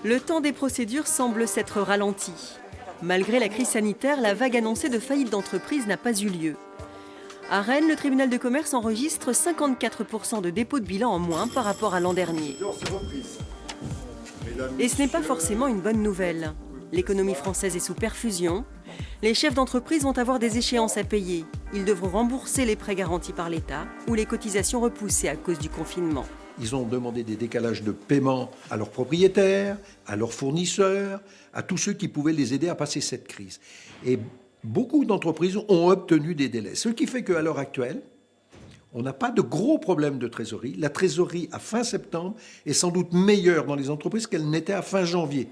Le temps des procédures semble s'être ralenti. Malgré la crise sanitaire, la vague annoncée de faillite d'entreprises n'a pas eu lieu. À Rennes, le tribunal de commerce enregistre 54% de dépôt de bilan en moins par rapport à l'an dernier. Et ce n'est pas forcément une bonne nouvelle. L'économie française est sous perfusion. Les chefs d'entreprise vont avoir des échéances à payer. Ils devront rembourser les prêts garantis par l'État ou les cotisations repoussées à cause du confinement. Ils ont demandé des décalages de paiement à leurs propriétaires, à leurs fournisseurs, à tous ceux qui pouvaient les aider à passer cette crise. Et beaucoup d'entreprises ont obtenu des délais. Ce qui fait qu'à l'heure actuelle, on n'a pas de gros problèmes de trésorerie. La trésorerie à fin septembre est sans doute meilleure dans les entreprises qu'elle n'était à fin janvier.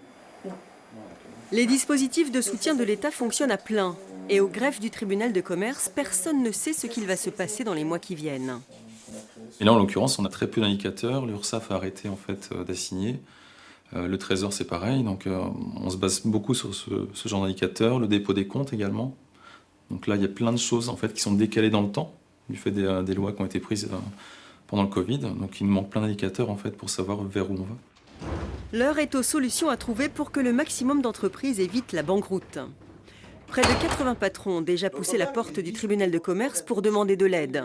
Les dispositifs de soutien de l'État fonctionnent à plein. Et au greffe du tribunal de commerce, personne ne sait ce qu'il va se passer dans les mois qui viennent. Et là, en l'occurrence, on a très peu d'indicateurs. L'URSSAF a arrêté en fait d'assigner. Le Trésor, c'est pareil. Donc, on se base beaucoup sur ce genre d'indicateurs. Le dépôt des comptes également. Donc là, il y a plein de choses en fait qui sont décalées dans le temps du fait des lois qui ont été prises pendant le Covid. Donc, il nous manque plein d'indicateurs en fait pour savoir vers où on va. L'heure est aux solutions à trouver pour que le maximum d'entreprises évite la banqueroute. Près de 80 patrons ont déjà poussé la porte du tribunal de commerce pour demander de l'aide.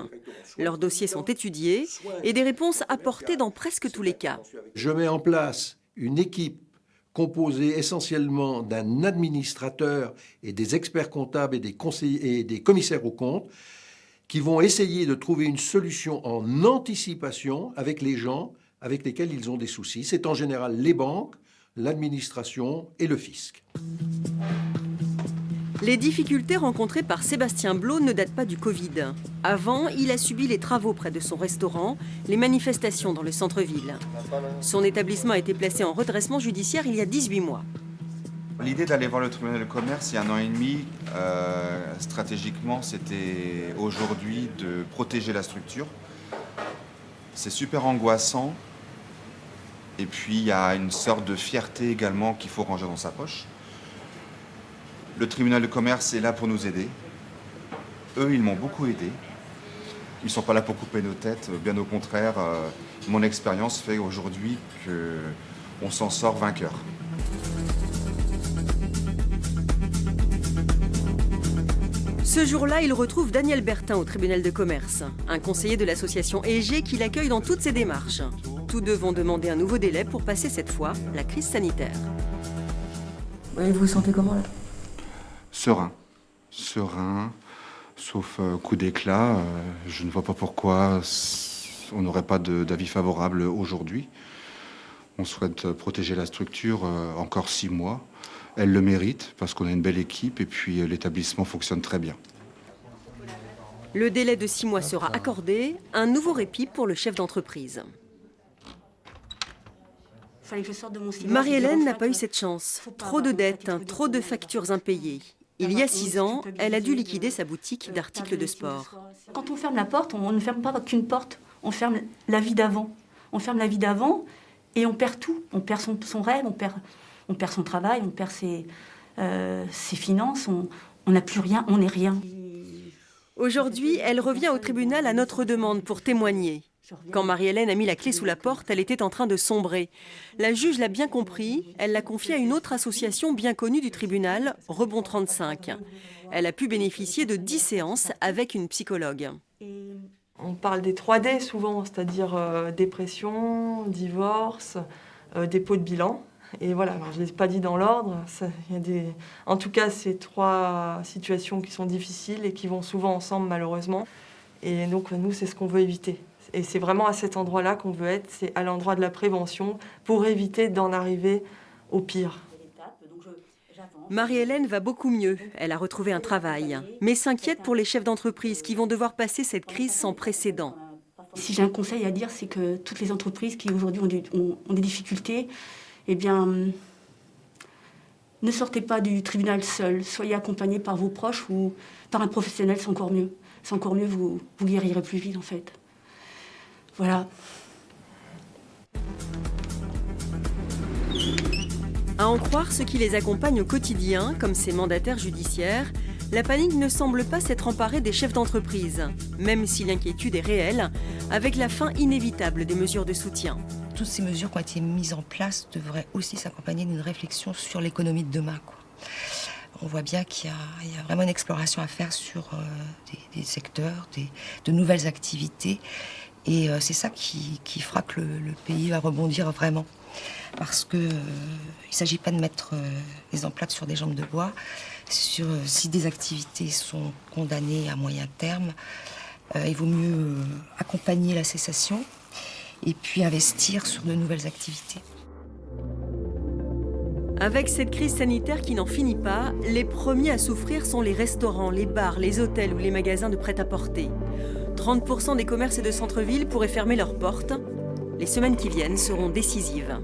Leurs dossiers sont étudiés et des réponses apportées dans presque tous les cas. Je mets en place une équipe composée essentiellement d'un administrateur et des experts comptables et des conseillers et des commissaires aux comptes qui vont essayer de trouver une solution en anticipation avec les gens avec lesquels ils ont des soucis. C'est en général les banques, l'administration et le fisc. Les difficultés rencontrées par Sébastien Blot ne datent pas du Covid. Avant, il a subi les travaux près de son restaurant, les manifestations dans le centre-ville. Son établissement a été placé en redressement judiciaire il y a 18 mois. L'idée d'aller voir le tribunal de commerce il y a 1 an et demi, stratégiquement, c'était aujourd'hui de protéger la structure. C'est super angoissant. Et puis, il y a une sorte de fierté également qu'il faut ranger dans sa poche. Le tribunal de commerce est là pour nous aider. Eux, ils m'ont beaucoup aidé. Ils ne sont pas là pour couper nos têtes. Bien au contraire, mon expérience fait aujourd'hui qu'on s'en sort vainqueur. Ce jour-là, il retrouve Daniel Bertin au tribunal de commerce, un conseiller de l'association EG qui l'accueille dans toutes ses démarches. Tous deux vont demander un nouveau délai pour passer cette fois la crise sanitaire. Vous vous sentez comment là ? Serein, sauf coup d'éclat. Je ne vois pas pourquoi on n'aurait pas d'avis favorable aujourd'hui. On souhaite protéger la structure encore 6 mois. Elle le mérite parce qu'on a une belle équipe et puis l'établissement fonctionne très bien. Le délai de 6 mois sera accordé, un nouveau répit pour le chef d'entreprise. Marie-Hélène n'a pas eu cette chance. Trop de dettes, trop de factures impayées. Il y a 6 ans, elle a dû liquider sa boutique d'articles de sport. Quand on ferme la porte, on ne ferme pas qu'une porte, on ferme la vie d'avant. On ferme la vie d'avant et on perd tout. On perd son rêve, on perd son travail, on perd ses finances, on n'a plus rien, on n'est rien. Aujourd'hui, elle revient au tribunal à notre demande pour témoigner. Quand Marie-Hélène a mis la clé sous la porte, elle était en train de sombrer. La juge l'a bien compris, elle l'a confiée à une autre association bien connue du tribunal, Rebond 35. Elle a pu bénéficier de 10 séances avec une psychologue. On parle des 3D souvent, c'est-à-dire dépression, divorce, dépôt de bilan. Et voilà, alors je ne l'ai pas dit dans l'ordre. En tout cas, c'est 3 situations qui sont difficiles et qui vont souvent ensemble malheureusement. Et donc nous, c'est ce qu'on veut éviter. Et c'est vraiment à cet endroit-là qu'on veut être, c'est à l'endroit de la prévention pour éviter d'en arriver au pire. Marie-Hélène va beaucoup mieux, elle a retrouvé un travail, mais s'inquiète pour les chefs d'entreprise qui vont devoir passer cette crise sans précédent. Si j'ai un conseil à dire, c'est que toutes les entreprises qui aujourd'hui ont des difficultés, eh bien, ne sortez pas du tribunal seul, soyez accompagnés par vos proches ou par un professionnel, c'est encore mieux. C'est encore mieux, vous guérirez plus vite en fait. Voilà. À en croire ceux qui les accompagnent au quotidien, comme ces mandataires judiciaires, la panique ne semble pas s'être emparée des chefs d'entreprise, même si l'inquiétude est réelle, avec la fin inévitable des mesures de soutien. toutes ces mesures qui ont été mises en place devraient aussi s'accompagner d'une réflexion sur l'économie de demain, quoi. On voit bien qu'il y a vraiment une exploration à faire sur des secteurs, de nouvelles activités. Et c'est ça qui fera que le pays va rebondir vraiment. Parce qu'il ne s'agit pas de mettre les emplettes sur des jambes de bois. Si des activités sont condamnées à moyen terme, il vaut mieux accompagner la cessation et puis investir sur de nouvelles activités. Avec cette crise sanitaire qui n'en finit pas, les premiers à souffrir sont les restaurants, les bars, les hôtels ou les magasins de prêt-à-porter. 30% des commerces et de centre-ville pourraient fermer leurs portes. Les semaines qui viennent seront décisives.